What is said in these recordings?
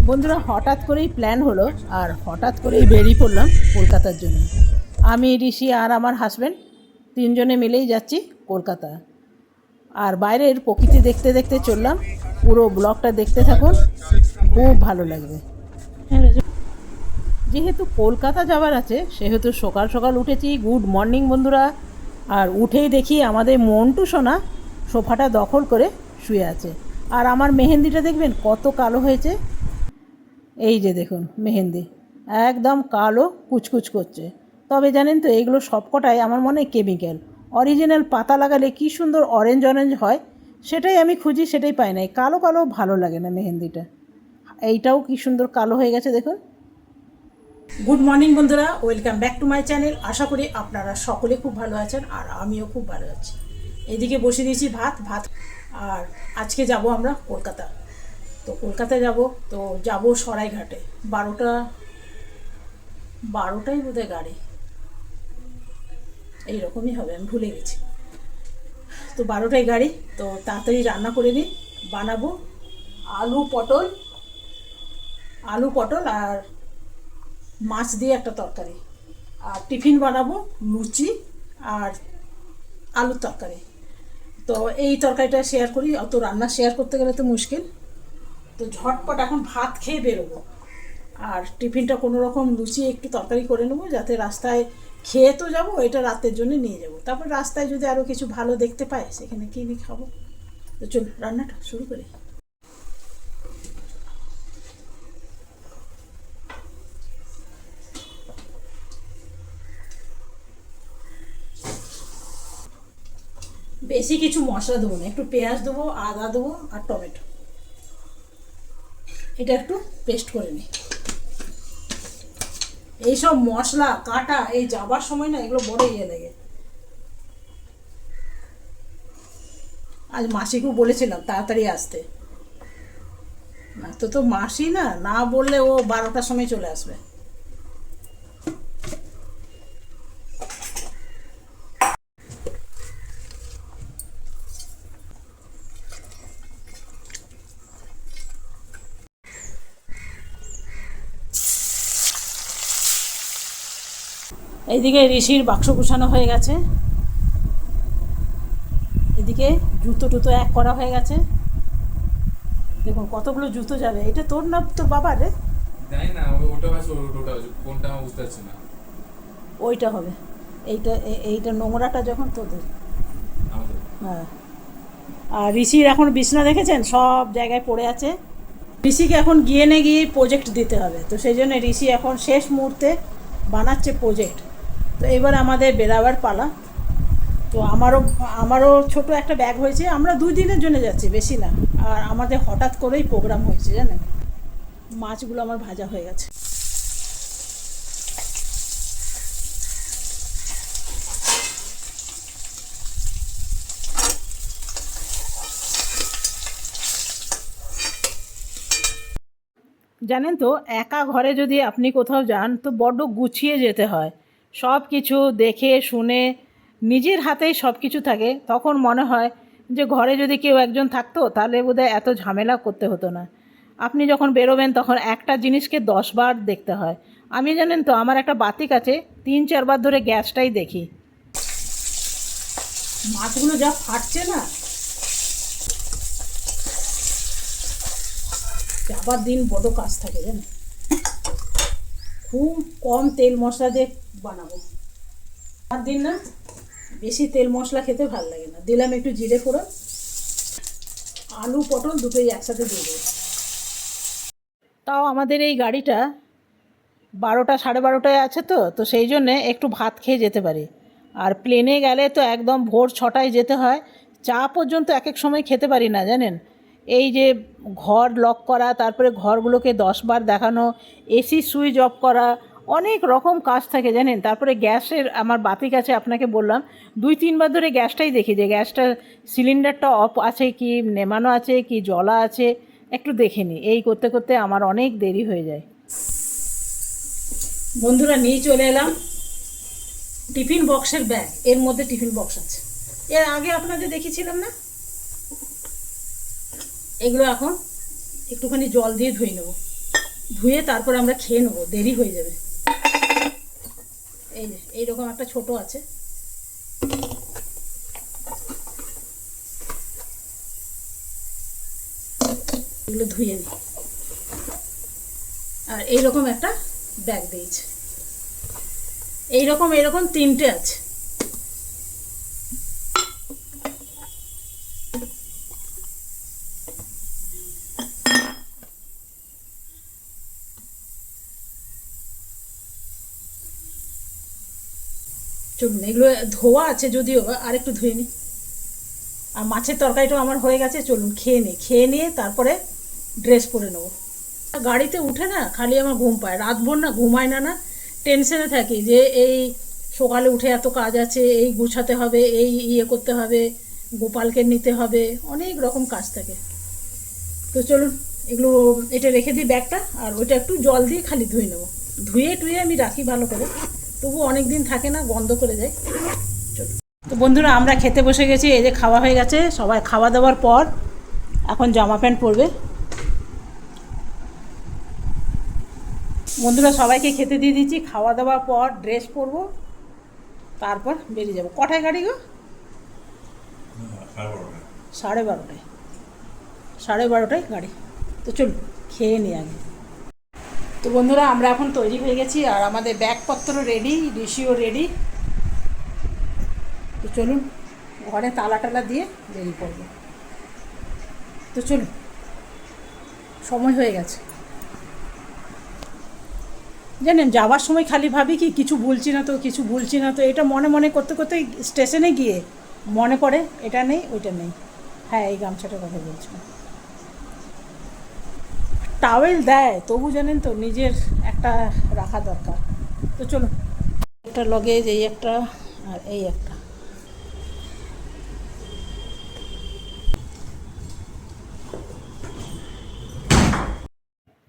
বন্ধুরা হঠাৎ করেই প্ল্যান হলো আর হঠাৎ করেই বেরিয়ে পড়লাম কলকাতার জন্য। আমি, ঋষি আর আমার হাজব্যান্ড তিনজনে মিলেই যাচ্ছি কলকাতা। আর বাইরের প্রকৃতি দেখতে দেখতে চললাম। পুরো ব্লগটা দেখতে থাকুন, খুব ভালো লাগবে। যেহেতু কলকাতা যাওয়ার আছে সেহেতু সকাল সকাল উঠেছি। গুড মর্নিং বন্ধুরা। আর উঠেই দেখি আমাদের মন্টু সোনা সোফাটা দখল করে শুয়ে আছে। আর আমার মেহেন্দিটা দেখবেন কত কালো হয়েছে। এই যে দেখুন মেহেন্দি একদম কালো কুচকুচ করছে। তবে জানেন তো এইগুলো সবকটাই আমার মনে হয় কেমিক্যাল। অরিজিনাল পাতা লাগালে কি সুন্দর অরেঞ্জ অরেঞ্জ হয়, সেটাই আমি খুঁজি, সেটাই পাই না। কালো কালো ভালো লাগে না মেহেন্দিটা। এইটাও কি সুন্দর কালো হয়ে গেছে দেখুন। গুড মর্নিং বন্ধুরা, welcome back to my channel. আশা করি আপনারা সকলে খুব ভালো আছেন আর আমিও খুব ভালো আছি। এদিকে বসে দিয়েছি ভাত। আর আজকে যাব আমরা কলকাতা। তো কলকাতায় যাব সরাইঘাটে। 12টাই বোধহয় গাড়ি, এইরকমই হবে, আমি ভুলে গেছি। তো 12টায় গাড়ি, তো তাড়াতাড়ি রান্না করে নিই। বানাবো আলু পটল আর মাছ দিয়ে একটা তরকারি। আর টিফিন বানাবো লুচি আর আলুর তরকারি। তো এই তরকারিটা শেয়ার করি, অত রান্না শেয়ার করতে গেলে তো মুশকিল। তো ঝটপট এখন ভাত খেয়ে বেরোবো। আর টিফিনটা কোনো রকম লুচি একটু তরকারি করে নেবো, যাতে রাস্তায় খেয়ে তো যাবো, এটা রাতের জন্য নিয়ে যাব। তারপর রাস্তায় যদি আরও কিছু ভালো দেখতে পাই সেখানে কিনে খাবো। তো চলুন রান্নাটা শুরু করি। বেশি কিছু মশলা দেবো না, একটু পেঁয়াজ দেবো, আদা দেবো আর টমেটো, এটা একটু পেস্ট করে নিই। এইসব মশলা কাটা এই যাবার সময় না এগুলো বড় ইয়ে লাগে। আজ মাসিকেও বলেছিলাম তাড়াতাড়ি আসতে, না তো মাসি না বললে ও 12টার সময় চলে আসবে। এইদিকে ঋষির বাক্স গুছানো হয়ে গেছে, এদিকে জুতো টুতো এক করা হয়ে গেছে। দেখুন কতগুলো জুতো যাবে। এটা তোর না তোর বাবার রে? জানি না, ওটা আছে, ওটা কোনটা আমি বুঝতে পারছি না। ওইটা হবে। এইটা নোংরাটা যখন তোদের। হ্যাঁ। আর ঋষির এখন বিছনা দেখেছেন সব জায়গায় পড়ে আছে। ঋষিকে এখন গিয়ে প্রজেক্ট দিতে হবে, তো সেই জন্য ঋষি এখন শেষ মুহূর্তে বানাচ্ছে প্রজেক্ট। তো এবার আমাদের বেরাবার পালা। তো আমারও ছোট একটা ব্যাগ হয়েছে। আমরা 2 দিনের জন্য যাচ্ছি, বেশি না। আর আমাদের হঠাৎ করেই প্রোগ্রাম হয়েছে জানেন। মাছগুলো আমার ভাজা হয়ে গেছে। জানেন তো একা ঘরে যদি আপনি কোথাও যান তো বড্ড গুছিয়ে যেতে হয়। সব কিছু দেখে শুনে নিজের হাতেই সব কিছু থাকে। তখন মনে হয় যে ঘরে যদি কেউ একজন থাকতো তাহলে বোধহয় এত ঝামেলা করতে হতো না। আপনি যখন বেরোবেন তখন একটা জিনিসকে 10বার দেখতে হয়। আমি জানেন তো আমার একটা বাতিক আছে, 3-4বার ধরে গ্যাসটাই দেখি। মাছগুলো যা ফাটছে না, যাবার দিন বড় কাজ থাকে জানেন। খুব কম তেল মশলা দিয়ে বানাবো। আর দিন না বেশি তেল মশলা খেতে ভালো লাগে না। দিলাম একটু জিরে ফোড়ন, আলু পটল দুটোই একসাথে দিয়ে দেবো। তাও আমাদের এই গাড়িটা 12টা 12:30টায় আছে, তো সেই জন্যে একটু ভাত খেয়ে যেতে পারি। আর প্লেনে গেলে তো একদম ভোর 6টায় যেতে হয়। চা পর্যন্ত এক এক সময় খেতে পারি না জানেন। এই যে ঘর লক করা, তারপরে ঘরগুলোকে 10বার দেখানো, এসি সুইচ অফ করা, অনেক রকম কাজ থাকে জানেন। তারপরে গ্যাসের আমার বাতিক আছে, আপনাকে বললাম 2-3বার ধরে গ্যাসটাই দেখি যে গ্যাসটা সিলিন্ডারটা অফ আছে কি, নেমানো আছে কি, জ্বলা আছে, একটু দেখে নিই। এই করতে করতে আমার অনেক দেরি হয়ে যায়। বন্ধুরা নিয়ে চলে এলাম টিফিন বক্সের ব্যাগ। এর মধ্যে টিফিন বক্স আছে, এর আগে আপনাদের দেখিয়েছিলাম না। এগুলো এখন একটুখানি জল দিয়ে ধুয়ে নেব। ধুয়ে তারপরে আমরা খেয়ে নেবো, দেরি হয়ে যাবে। এই যে এইরকম একটা ছোট আছে, এগুলো ধুয়ে নিই। আর এইরকম একটা ব্যাগ দিয়েছে, এইরকম এরকম 3টে আছে। চলুন, এগুলো ধোয়া আছে যদিও, আর একটু ধুয়ে নিই। আর মাছের তরকারিটাও আমার হয়ে গেছে, চলুন খেয়ে নিই। খেয়ে নিয়ে তারপরে ড্রেস পরে নেবো। গাড়িতে উঠে না খালি আমার ঘুম পায়, রাতভর না ঘুমায় না, টেনশনে থাকি যে এই সকালে উঠে এত কাজ আছে, এই গুছাতে হবে, এই ইয়ে করতে হবে, গোপালকে নিতে হবে, অনেক রকম কাজ থাকে। তো চলুন এগুলো, এটা রেখে দিই ব্যাগটা, আর ওইটা একটু জল দিয়ে খালি ধুয়ে নেবো। ধুয়ে টুয়ে আমি রাখি ভালো করে, তবু অনেক দিন থাকে না, গন্ধ করে যায়। চলুন। তো বন্ধুরা আমরা খেতে বসে গেছি, এই যে খাওয়া হয়ে গেছে, সবাই খাওয়া দাওয়ার পর এখন জামা প্যান্ট পরবে। বন্ধুরা সবাইকে খেতে দিয়ে দিচ্ছি, খাওয়া দাওয়ার পর ড্রেস পরবো, তারপর বেরিয়ে যাবো। কটায় গাড়ি গো? 12:30। 12:30টায় গাড়ি। তো চলুন খেয়ে নিই আগে। তো বন্ধুরা আমরা এখন তৈরি হয়ে গেছি, আর আমাদের ব্যাগপত্র রেডি, ঋষিও রেডি। তো চলুন ঘরে তালা টালা দিয়ে বেরিয়ে পড়বো। তো চলুন, সময় হয়ে গেছে। জানেন যাওয়ার সময় খালি ভাবি কি কিছু ভুলছি না তো, কিছু ভুলছি না তো, এটা মনে মনে করতে করতে স্টেশনে গিয়ে মনে পড়ে এটা নেই ওইটা নেই। হ্যাঁ, এই গামছাটার কথা বলছিলাম। টাওয়েল দেয় তবু জানেন তো নিজের একটা রাখা দরকার। তো চলুন, একটা লগেজ, এই একটা আর এই একটা।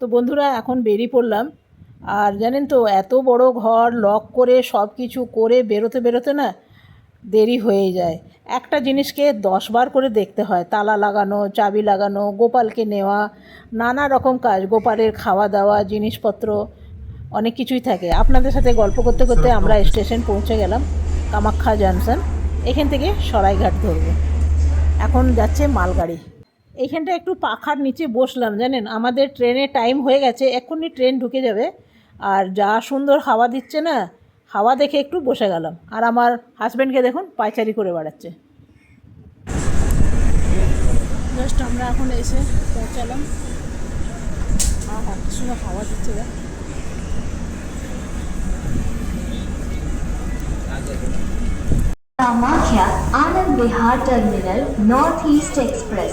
তো বন্ধুরা এখন বেরিয়ে পড়লাম। আর জানেন তো এত বড় ঘর লক করে সব কিছু করে বেরোতে বেরোতে না দেরি হয়ে যায়। একটা জিনিসকে 10 বার করে দেখতে হয়, তালা লাগানো, চাবি লাগানো, গোপালকে নেওয়া, নানা রকম কাজ, গোপালের খাওয়া দাওয়া, জিনিসপত্র, অনেক কিছুই থাকে। আপনাদের সাথে গল্প করতে করতে আমরা স্টেশন পৌঁছে গেলাম, কামাখ্যা জাংশন। এখান থেকে সরাইঘাট ধরবো, এখন যাচ্ছে মালগাড়ি। এইখানটা একটু পাখার নিচে বসলাম, জানেন আমাদের ট্রেনের টাইম হয়ে গেছে, এক্ষুনি ট্রেন ঢুকে যাবে। আর যা সুন্দর হাওয়া দিচ্ছে না, হাওয়া দেখে একটু বসে গেলাম। আর আমার হাজব্যান্ডকে দেখুন পায়চারি করে বেড়াচ্ছে। জাস্ট আমরা এখন এসে পৌঁছালাম। হ্যাঁ, কি সুন্দর হাওয়া দিচ্ছে। Kamakya Anand Vihar Terminal Northeast Express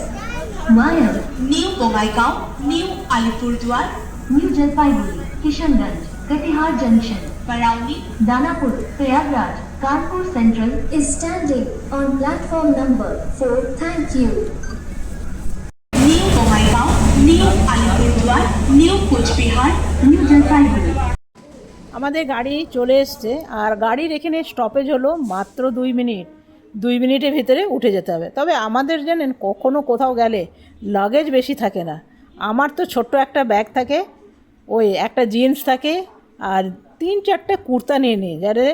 Mayan New Bongaigaon, New Alipurduar, New Jalpaiguri Kishanganj Katihar Junction Barauni, Danapur Prayagraj Kanpur Central is standing on platform number 4. Thank you. New Bongaigaon, New Alipurduar, New Kuch Bihar, New Jalpaiguri আমাদের গাড়ি চলে এসছে, আর গাড়ির এখানে stoppage হলো মাত্র 2 minute. 2 মিনিটের ভিতরে উঠে যেতে হবে। তবে আমাদের জানেন কখনো কোথাও গেলে লাগেজ বেশি থাকে না। আমার তো ছোট্ট একটা ব্যাগ থাকে, ওই একটা জিন্স থাকে, আর 3-4টে কুর্তা নিয়ে নিই, যাতে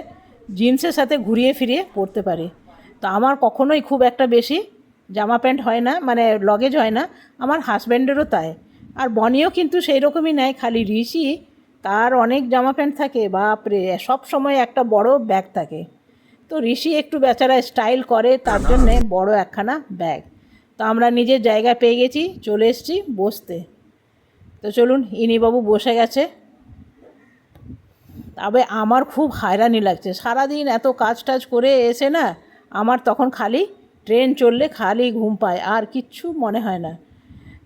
জিন্সের সাথে ঘুরিয়ে ফিরিয়ে পরতে পারি। তো আমার কখনোই খুব একটা বেশি জামা প্যান্ট হয় না, মানে লগেজ হয় না। আমার হাজব্যান্ডেরও তাই। আর বনিও কিন্তু সেই রকমই নেয়, খালি ঋষি তার অনেক জামা প্যান্ট থাকে, বাপরে সব সময় একটা বড় ব্যাগ থাকে। তো ঋষি একটু বেচারা স্টাইল করে, তার জন্যে বড় একখানা ব্যাগ। তো আমরা নিজের জায়গা পেয়ে গেছি, চলে এসেছি বসতে। তো চলুন, ইনিবাবু বসে গেছে। তবে আমার খুব হয়রানি লাগছে, সারাদিন এত কাজ টাজ করে এসে না আমার তখন খালি ট্রেন চললে খালি ঘুম পায়, আর কিচ্ছু মনে হয় না।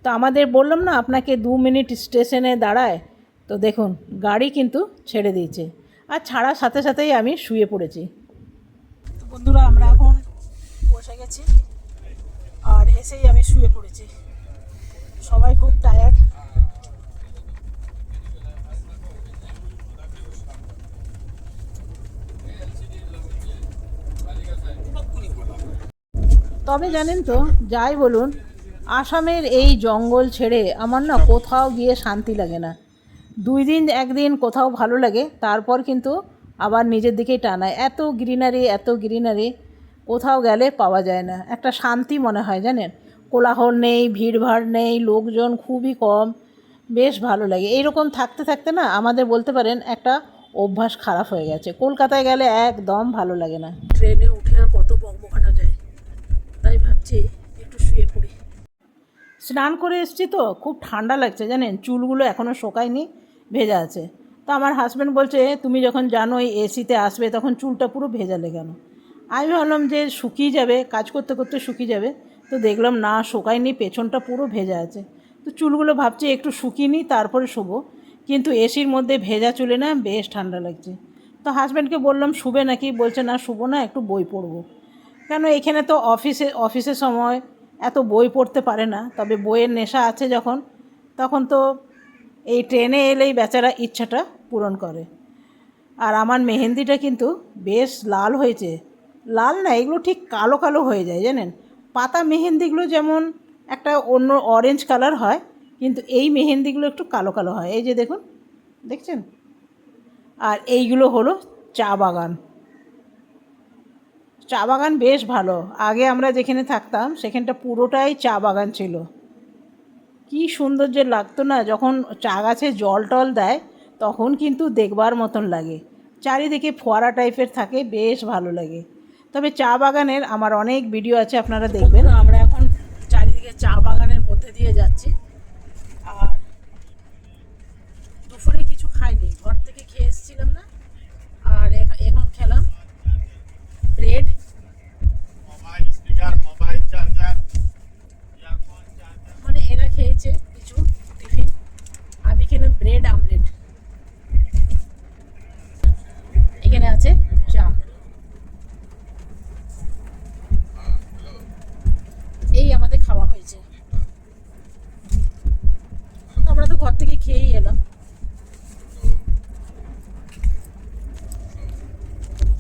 তো আমাদের বললাম না আপনাকে 2 মিনিট স্টেশনে দাঁড়ায়। তো দেখুন গাড়ি কিন্তু ছেড়ে দিয়েছে, আর ছাড়ার সাথে সাথেই আমি শুয়ে পড়েছি। তো বন্ধুরা আমরা এখন বসে গেছি, আর এসেই আমি শুয়ে পড়েছি। সবাই খুব টায়ার্ড। তবে জানেন তো যাই বলুন, আসামের এই জঙ্গল ছেড়ে আমার না কোথাও গিয়ে শান্তি লাগে না। 2 দিন 1 দিন কোথাও ভালো লাগে, তারপর কিন্তু আবার নিজের দিকেই টানায়। এত গ্রিনারি কোথাও গেলে পাওয়া যায় না, একটা শান্তি মনে হয় জানেন। কোলাহল নেই, ভিড়ভাড় নেই, লোকজন খুবই কম, বেশ ভালো লাগে। এইরকম থাকতে থাকতে না আমাদের বলতে পারেন একটা অভ্যাস খারাপ হয়ে গেছে। কলকাতায় গেলে একদম ভালো লাগে না। ট্রেনে উঠে আর কত বকবকানো যায়, তাই ভাবছি একটু শুয়ে পড়ি। স্নান করে এসেছি তো খুব ঠান্ডা লাগছে জানেন, চুলগুলো এখনও শোকায়নি, ভেজা আছে। তো আমার হাজব্যান্ড বলছে তুমি যখন জানোই এসিতে আসবে তখন চুলটা পুরো ভেজালে কেন। আমি ভাবলাম যে শুকিয়ে যাবে, কাজ করতে করতে শুকিয়ে যাবে, তো দেখলাম না শোকায়নি, পেছনটা পুরো ভেজা আছে। তো চুলগুলো ভাবছি একটু শুকিয়ে নিই তারপরে শোবো, কিন্তু এসির মধ্যে ভেজা চুলে না বেশ ঠান্ডা লাগছে। তো হাজব্যান্ডকে বললাম শুবে নাকি, বলছে না শুবো না, একটু বই পড়বো। কেন এখানে তো অফিসের সময় এত বই পড়তে পারে না, তবে বইয়ের নেশা আছে যখন, তখন তো এই ট্রেনে এলেই বেচারা ইচ্ছাটা পূরণ করে। আর আমার মেহেন্দিটা কিন্তু বেশ লাল হয়েছে, লাল না এগুলো ঠিক কালো কালো হয়ে যায় জানেন। পাতা মেহেন্দিগুলো যেমন একটা অন্য অরেঞ্জ কালার হয়, কিন্তু এই মেহেন্দিগুলো একটু কালো কালো হয়, এই যে দেখুন, দেখছেন। আর এইগুলো হলো চা বাগান। চা বাগান বেশ ভালো, আগে আমরা যেখানে থাকতাম সেখানটা পুরোটাই চা বাগান ছিল। কি সুন্দর যে লাগতো না যখন চা গাছে জল টল দেয়, তখন কিন্তু দেখবার মতন লাগে। চারিদিকে ফোয়ারা টাইপের থাকে, বেশ ভালো লাগে। তবে চা বাগানের আমার অনেক ভিডিও আছে, আপনারা দেখবেন। আমরা এখন চারিদিকে চা বাগানের মধ্যে দিয়ে যাচ্ছি। আর দুপুরে কিছু খাইনি, ঘর থেকে খেয়ে এসেছিলাম না, আর এখন খেলাম ব্রেড। মানে এরা খেয়েছে কিছু টিফিন, আমি খেলাম ব্রেড আমলেট। এখানে আছে চা। এই আমাদের খাওয়া হয়েছে, আমরা তো ঘর থেকে খেয়েই এলাম।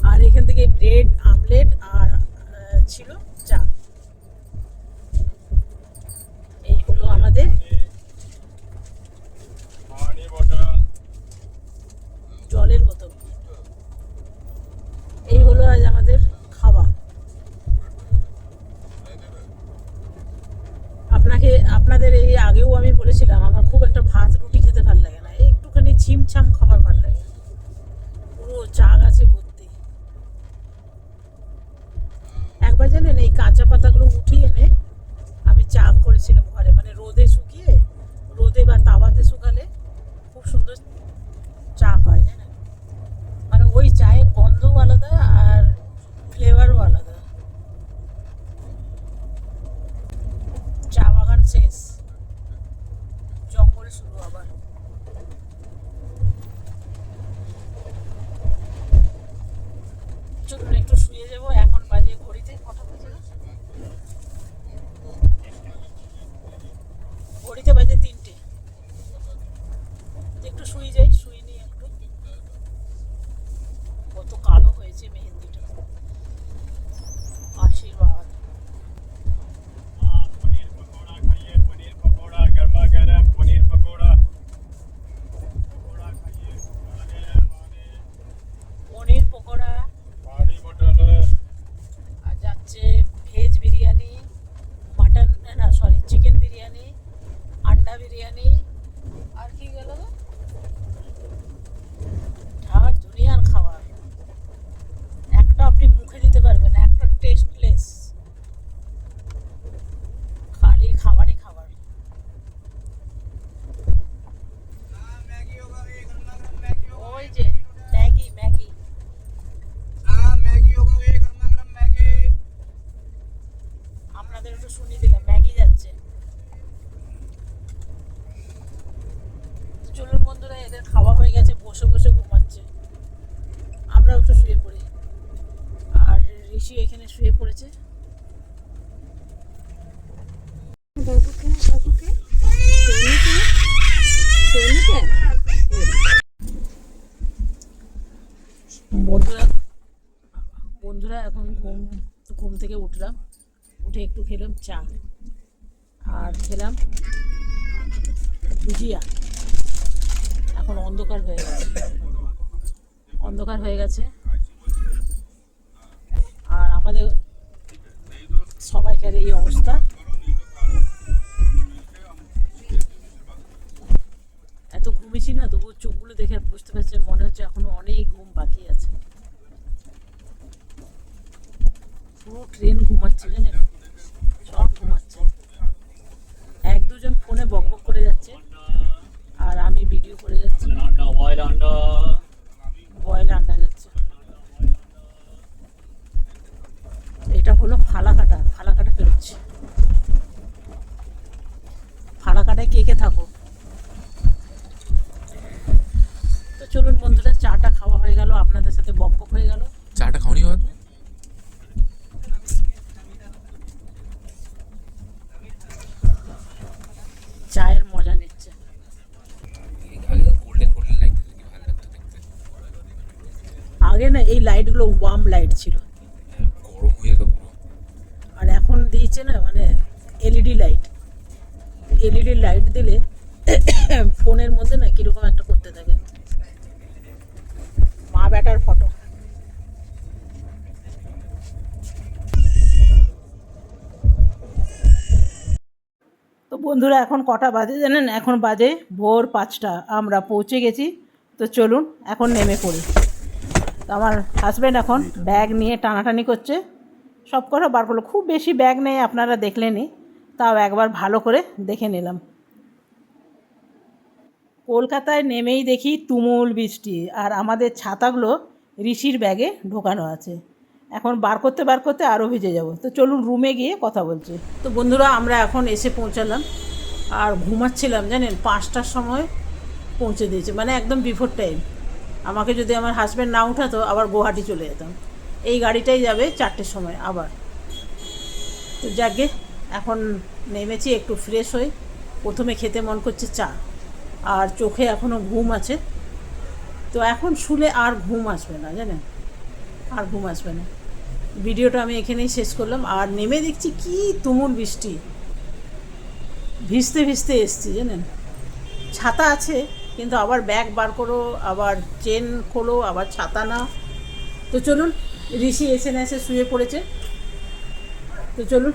আর এখান থেকে ব্রেড আমলেট আর ছিল চা। এই হলো আমাদের জলের বোতল। এই হলো আজ আমাদের খাওয়া। আপনাদের এই আগেও আমি বলেছিলাম আমার খুব একটা ভাত রুটি খেতে ভালো লাগে না, একটুখানি ছিমছাম খাবার ভালো লাগে। পুরো চা গাছে ভর্তি। একবার জানেন এই কাঁচা পাতাগুলো উঠিয়ে এনে আমি চা করেছিলাম ঘরে, মানে রোদে শুকিয়ে, রোদে বা তাওয়াতে শুকালে খুব সুন্দর চা হয় জানেন। মানে ওই চায়ের গন্ধও আলাদা আর ফ্লেভারও আলাদা। চা বাগান শেষ, জঙ্গল শুরু আবার। চলুন একটু শুয়ে যাবো, এখন বাজে ঘড়িতে কটা বাজে, ঘড়িতে বাজে 3টে। একটু শুয়ে যাই, শুয়ে নিই একটু। কত কালো হয়েছে মেহেন্দিটা, আশীর্বাদ। পনির পকোড়া, আর যাচ্ছে ভেজ বিরিয়ানি, মাটন না সরি চিকেন বিরিয়ানি, আন্ডা বিরিয়ানি, আর কি গেল আর দুনিয়ার খাবার। একটা আপনি মুখে দিতে পারবেন, একটা টেস্টলেস, খালি খাবারই খাবার। ওই যে ম্যাগি আপনাদের একটু শুনিয়ে দিলাম, ম্যাগি যাচ্ছে। চলুন বন্ধুরা, এদের খাওয়া হয়ে গেছে, বসে বসে ঘুমাচ্ছে, আমরা একটু শুয়ে পড়ি। আর ঋষি এখানে শুয়ে পড়েছে। বন্ধুরা এখন ঘুম থেকে উঠলাম, উঠে একটু খেলাম চা আর খেলাম ভুজিয়া। এখন অন্ধকার হয়ে গেছে, অন্ধকার হয়ে গেছে। আর আমাদের সবাইকার এই অবস্থা। এত ঘুমিয়েছি না, তবু চোখগুলো দেখে বুঝতে পারছি মনে হচ্ছে এখনো অনেক ঘুম বাকি আছে। পুরো ট্রেন ঘুমাচ্ছে, জানেন, সব ঘুমাচ্ছে। এক দুজন ফোনে বকবক করে যাচ্ছে আর আমি ভিডিও করে যাচ্ছি। বয়েল আন্ডা যাচ্ছে। এটা হলো ফালাকাটা, ফালাকাটা বেরোচ্ছে। ফালাকাটায় কে কে থাকো? তো চলুন বন্ধুরা, চাটা খাওয়া হয়ে গেল, আপনাদের সাথে বকবক হয়ে গেল। চাটা খাওনি বাদ? চায়ের মজা নিচ্ছে। গোল্ডেন গোল্ডেন লাইট কি ভালো লাগতো দেখতে। আগে না এই লাইটগুলো ওয়ার্ম লাইট ছিল, গরম হয়ে যেত পুরো। আর এখন দিয়েছে না মানে এলইডি লাইট। এলইডি লাইট দিলে ফোনের মধ্যে না কিরকম একটা করতে থাকে। মা বেটার ফটো। তো বন্ধুরা এখন কটা বাজে জানেন? এখন বাজে ভোর 5টা। আমরা পৌঁছে গেছি। তো চলুন এখন নেমে পড়ি। তো আমার হাজব্যান্ড এখন ব্যাগ নিয়ে টানাটানি করছে, সব কটা বার করলো। খুব বেশি ব্যাগ নেই, আপনারা দেখলেনই, তাও একবার ভালো করে দেখে নিলাম। কলকাতায় নেমেই দেখি তুমুল বৃষ্টি, আর আমাদের ছাতাগুলো ঋষির ব্যাগে ঢোকানো আছে। এখন বার করতে আরও ভিজে যাব। তো চলুন রুমে গিয়ে কথা বলছি। তো বন্ধুরা আমরা এখন এসে পৌঁছালাম, আর ঘুমাচ্ছিলাম জানেন, 5টার সময় পৌঁছে দিয়েছে, মানে একদম বিফোর টাইম। আমাকে যদি আমার হাজব্যান্ড না উঠাতো আবার গুয়াহাটি চলে যেতাম। এই গাড়িটাই যাবে 4টের সময় আবার। তো যাকে এখন নেমেছি, একটু ফ্রেশ হই। প্রথমে খেতে মন করছে চা, আর চোখে এখনও ঘুম আছে। তো এখন শুলে আর ঘুম আসবে না জানেন, আর ঘুম আসবে না। ভিডিওটা আমি এখানেই শেষ করলাম। আর নেমে দেখছি কি তুমুল বৃষ্টি, ভিজতে ভিজতে এসছি জানেন। ছাতা আছে কিন্তু আবার ব্যাগ বার করো, আবার চেন খোলো, আবার ছাতা নাও। তো চলুন, ঋষি এসে না এসে শুয়ে পড়েছে। তো চলুন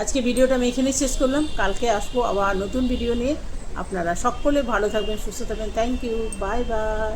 আজকে ভিডিওটা আমি এখানেই শেষ করলাম। কালকে আসবো আবার নতুন ভিডিও নিয়ে। আপনারা সকলে ভালো থাকবেন, সুস্থ থাকবেন। Thank you, bye by.